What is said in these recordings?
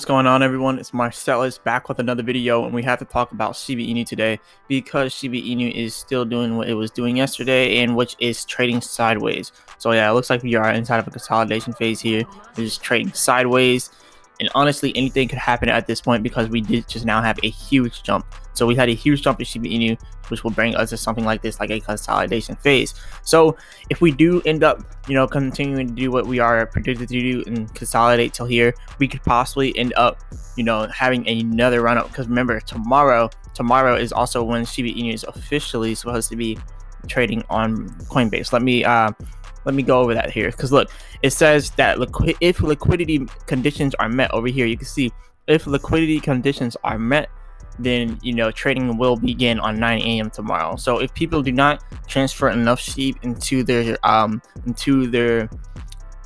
What's going on, everyone? It's Marsellis back with another video, and we have to talk about Shiba Inu today because Shiba Inu is still doing what it was doing yesterday, and which is trading sideways. So yeah, it looks like we are inside of a consolidation phase here. We're just trading sideways, and honestly, anything could happen at this point because we did just now have a huge jump. So we had a huge jump to Shiba Inu, which will bring us to something like this, like a consolidation phase. So if we do end up, continuing to do what we are predicted to do and consolidate till here, we could possibly end up, having another run up. Because remember, tomorrow is also when Shiba Inu is officially supposed to be trading on Coinbase. Let me go over that here, because look, it says that if liquidity conditions are met over here, you can see if liquidity conditions are met, then trading will begin on 9 a.m. tomorrow. So if people do not transfer enough SHIB into their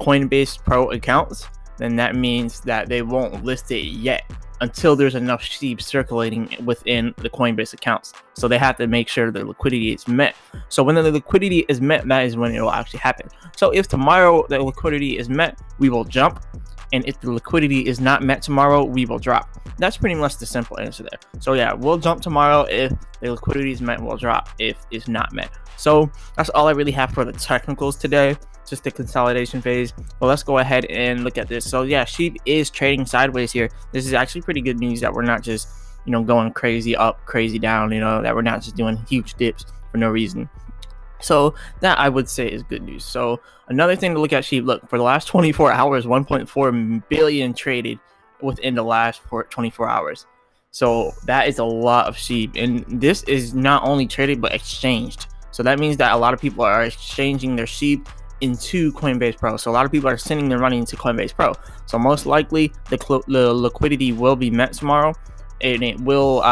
Coinbase Pro accounts, then that means that they won't list it yet until there's enough SHIB circulating within the Coinbase accounts. So they have to make sure the liquidity is met. So when the liquidity is met, that is when it will actually happen. So if tomorrow the liquidity is met, we will jump. And if the liquidity is not met tomorrow, we will drop. That's pretty much the simple answer there. So yeah, we'll jump tomorrow. If the liquidity is met, we'll drop if it's not met. So that's all I really have for the technicals today, just the consolidation phase. Well, let's go ahead and look at this. So yeah, SHIB is trading sideways here. This is actually pretty good news that we're not just going crazy up, crazy down, that we're not just doing huge dips for no reason. So that, I would say, is good news. So another thing to look at SHIB, look, for the last 24 hours, 1.4 billion traded within the last 24 hours. So that is a lot of SHIB, and this is not only traded but exchanged. So that means that a lot of people are exchanging their SHIB into Coinbase Pro. So a lot of people are sending their money into Coinbase Pro. So most likely the liquidity will be met tomorrow, and it will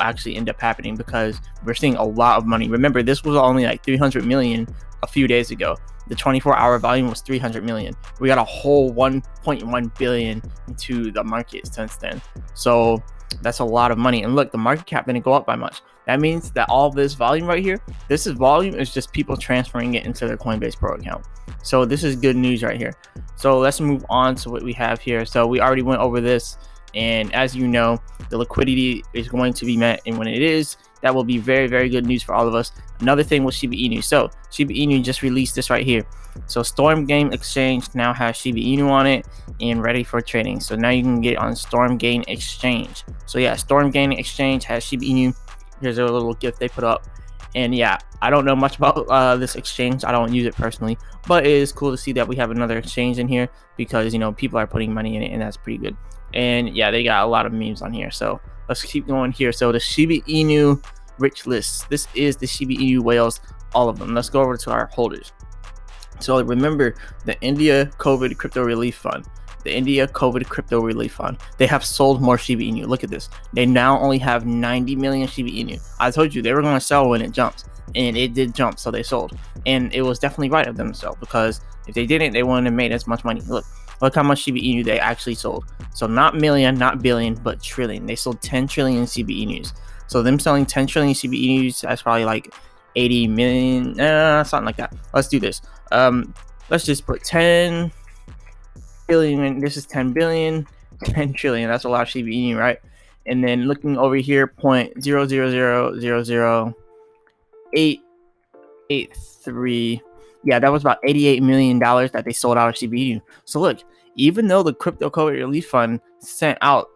actually end up happening because we're seeing a lot of money. Remember, this was only like 300 million a few days ago. The 24-hour volume was 300 million. We got a whole 1.1 billion into the market since then. So that's a lot of money. And look, the market cap didn't go up by much. That means that all this volume right here, volume is just people transferring it into their Coinbase Pro account. So this is good news right here. So let's move on to what we have here. So we already went over this. And as you know, the liquidity is going to be met, and when it is, that will be very, very good news for all of us. Another thing with Shiba Inu. So Shiba Inu just released this right here. So Storm Game Exchange now has Shiba Inu on it and ready for trading. So now you can get on Storm Game Exchange. So yeah, Storm Game Exchange has Shiba Inu. Here's a little gift they put up. And yeah, I don't know much about this exchange. I don't use it personally, but it is cool to see that we have another exchange in here because people are putting money in it, and that's pretty good. And yeah, they got a lot of memes on here. So let's keep going here. So the Shiba Inu rich list. This is the Shiba Inu whales, all of them. Let's go over to our holders. So remember the India COVID Crypto Relief Fund. The India COVID Crypto Relief Fund. They have sold more Shiba Inu. Look at this. They now only have 90 million Shiba Inu. I told you they were going to sell when it jumps, and it did jump, so they sold. And it was definitely right of them to sell, because if they didn't, they wouldn't have made as much money. Look how much Shiba Inu they actually sold. So not million, not billion, but trillion. They sold 10 trillion Shiba Inus. So them selling 10 trillion Shiba Inus, that's probably like 80 million, something like that. Let's do this. Let's just put 10 billion. This is 10 billion, 10 trillion. That's a lot of Shiba Inu, right? And then looking over here, 0.0000883. Yeah, that was about $88 million that they sold out of Shiba Inu. So look, even though the Crypto COVID Relief Fund sent out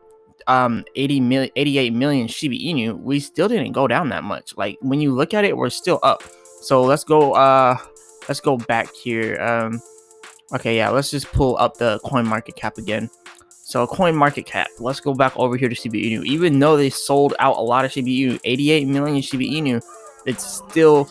88 million Shiba Inu, we still didn't go down that much. Like, when you look at it, we're still up. So let's go back here. Okay, yeah, let's just pull up the coin market cap again. So coin market cap, let's go back over here to Shiba Inu. Even though they sold out a lot of Shiba Inu, 88 million Shiba Inu, it's still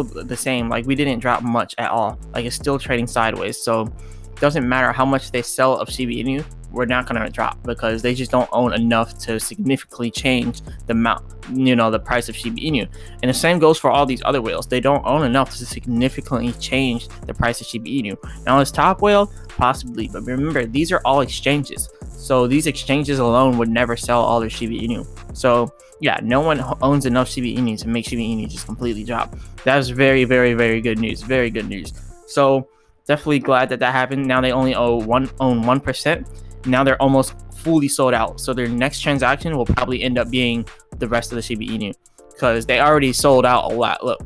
the same. Like, we didn't drop much at all. Like, it's still trading sideways. So it doesn't matter how much they sell of Shiba Inu, we're not going to drop, because they just don't own enough to significantly change the amount, the price of Shiba Inu. And the same goes for all these other whales. They don't own enough to significantly change the price of Shiba Inu. Now, this top whale, possibly, but remember, these are all exchanges. So these exchanges alone would never sell all their Shiba Inu. So yeah, no one owns enough Shiba Inu to make Shiba Inu just completely drop. That is very, very, very good news. Very good news. So definitely glad that happened. Now they only own 1%. Now they're almost fully sold out. So their next transaction will probably end up being the rest of the Shiba Inu, because they already sold out a lot. Look,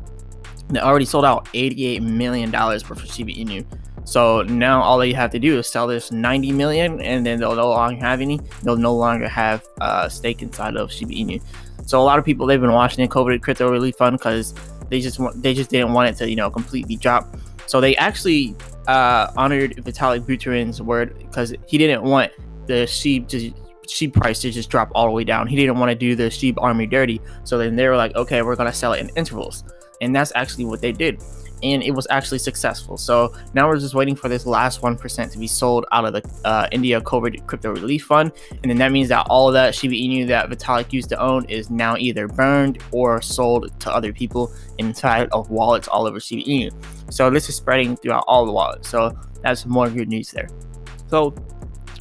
they already sold out $88 million worth of Shiba Inu. So now all they have to do is sell this 90 million, and then they'll no longer have any. They'll no longer have a stake inside of Shiba Inu. So a lot of people, they've been watching the COVID crypto relief fund because they just didn't want it to completely drop. So they actually honored Vitalik Buterin's word, because he didn't want the SHIB price to just drop all the way down. He didn't want to do the SHIB army dirty. So then they were like, okay, we're gonna sell it in intervals, and that's actually what they did. And it was actually successful. So now we're just waiting for this last 1% to be sold out of the India COVID crypto relief fund. And then that means that all of that Shiba Inu that Vitalik used to own is now either burned or sold to other people inside of wallets all over Shiba Inu. So this is spreading throughout all the wallets. So that's more good news there. So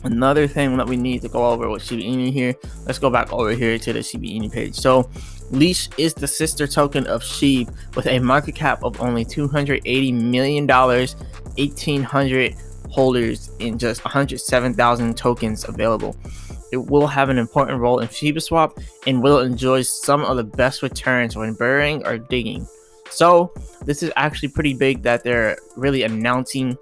another thing that we need to go over with Shiba Inu here, let's go back over here to the Shiba Inu page. So Leash is the sister token of SHIB with a market cap of only $280 million, 1,800 holders, in just 107,000 tokens available. It will have an important role in Shiba Swap and will enjoy some of the best returns when burying or digging. So this is actually pretty big that they're really announcing,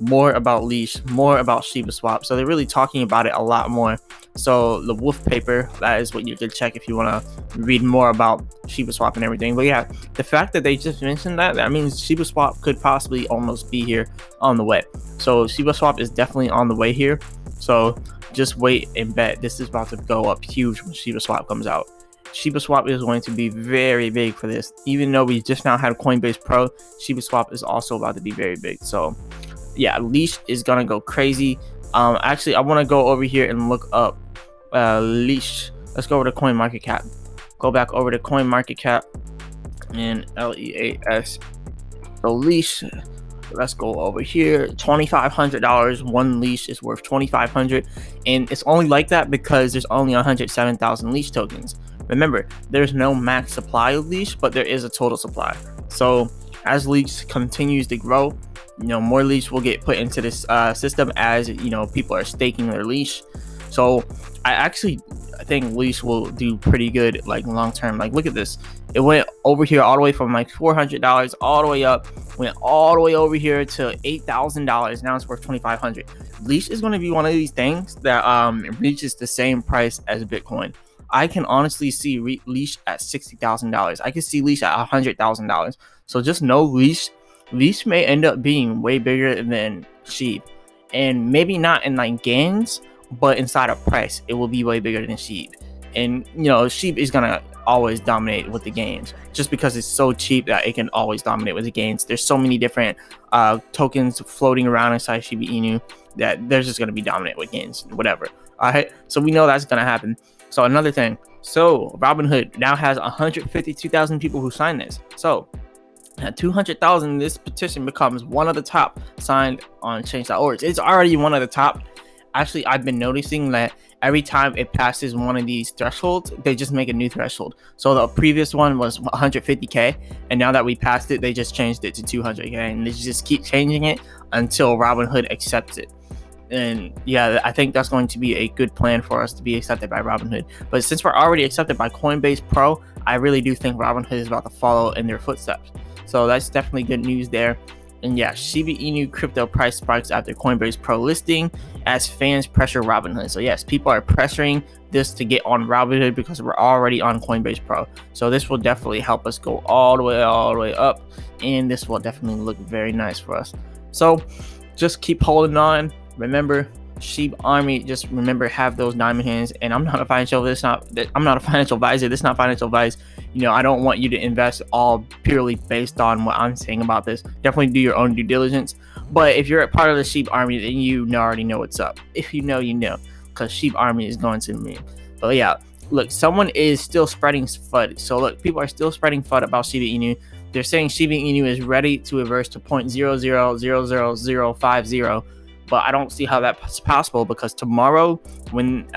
more about Leash, more about Shiba Swap. So they're really talking about it a lot more. So the Wolf paper, that is what you could check if you want to read more about Shiba Swap and everything. But yeah, the fact that they just mentioned that means Shiba Swap could possibly almost be here on the way. So Shiba Swap is definitely on the way here. So just wait and bet this is about to go up huge when Shiba Swap comes out. Shiba Swap is going to be very big for this. Even though we just now had Coinbase Pro, Shiba Swap is also about to be very big. So yeah, Leash is gonna go crazy. Actually, I want to go over here and look up Leash. Let's go over to CoinMarketCap. Go back over to CoinMarketCap and LEAS. So Leash, let's go over here. $2,500. One Leash is worth $2,500, and it's only like that because there's only 107,000 Leash tokens. Remember, there's no max supply of Leash, but there is a total supply. So as Leash continues to grow, more Leash will get put into this system as people are staking their Leash. So I think Leash will do pretty good long term. Look at this, it went over here all the way from $400 all the way up, went all the way over here to $8,000. Now it's worth $2,500. Leash is going to be one of these things that reaches the same price as Bitcoin. I can honestly see Leash at $60,000. I can see Leash at $100,000. So just know Leash may end up being way bigger than SHIB, and maybe not in gains, but inside of price it will be way bigger than SHIB. And SHIB is gonna always dominate with the gains just because it's so cheap that it can always dominate with the gains. There's so many different tokens floating around inside Shiba Inu that they're just gonna be dominant with gains, whatever. All right, so we know that's gonna happen. So another thing, so Robinhood now has 152,000 people who signed this. So at 200,000, this petition becomes one of the top signed on change.org. It's already one of the top. Actually, I've been noticing that every time it passes one of these thresholds, they just make a new threshold. So the previous one was 150K, and now that we passed it, they just changed it to 200K, and they just keep changing it until Robinhood accepts it. And yeah, I think that's going to be a good plan for us to be accepted by Robinhood. But since we're already accepted by Coinbase Pro, I really do think Robinhood is about to follow in their footsteps. So that's definitely good news there. And yeah, Shiba Inu crypto price spikes after Coinbase Pro listing as fans pressure Robinhood. So yes, people are pressuring this to get on Robinhood because we're already on Coinbase Pro. So this will definitely help us go all the way up, and this will definitely look very nice for us. So just keep holding on. Remember, SHIB Army, just remember, have those diamond hands. And I'm not a financial advisor. This is not financial advice. I don't want you to invest all purely based on what I'm saying about this. Definitely do your own due diligence. But if you're a part of the SHIB Army, then you already know what's up. If you know, because SHIB Army is going to me. But yeah, look, someone is still spreading FUD. So look, people are still spreading FUD about Shiba Inu. They're saying Shiba Inu is ready to reverse to 0.000050. But I don't see how that's possible, because tomorrow, when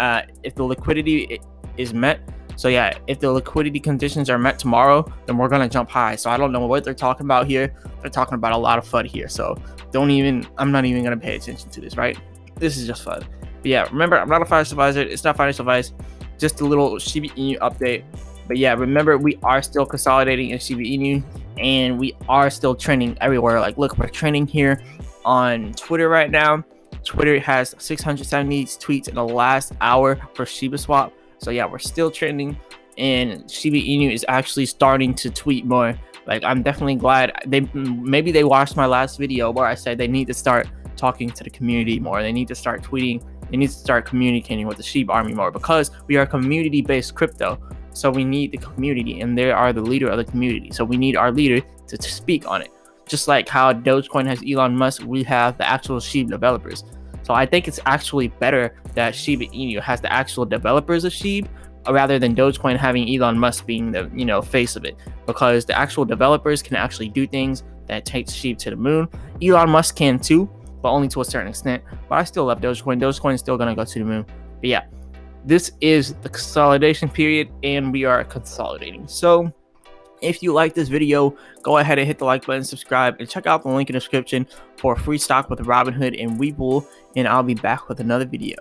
if the liquidity is met, so yeah, if the liquidity conditions are met tomorrow, then we're gonna jump high. So I don't know what they're talking about here. They're talking about a lot of FUD here. So I'm not even gonna pay attention to this, right? this is just fun. But yeah, remember, I'm not a financial advisor. It's not financial advice. Just a little Shiba Inu update. But yeah, remember, we are still consolidating in Shiba Inu, and we are still trending everywhere. Like, look, we're trending here on Twitter right now. Twitter has 670 tweets in the last hour for Shiba Swap. So yeah, we're still trending, and Shiba Inu is actually starting to tweet more. Like, I'm definitely glad maybe they watched my last video where I said they need to start talking to the community more. They need to start tweeting. They need to start communicating with the Shiba Army more, because we are community-based crypto. So we need the community, and they are the leader of the community. So we need our leader to speak on it. Just like how Dogecoin has Elon Musk, we have the actual Shiba developers. So I think it's actually better that Shiba Inu has the actual developers of Shiba, rather than Dogecoin having Elon Musk being the face of it, because the actual developers can actually do things that takes Shiba to the moon. Elon Musk can too, but only to a certain extent. But I still love Dogecoin. Dogecoin is still gonna go to the moon. But yeah, this is the consolidation period, and we are consolidating. So if you like this video, go ahead and hit the like button, subscribe, and check out the link in the description for free stock with Robinhood and Webull, and I'll be back with another video.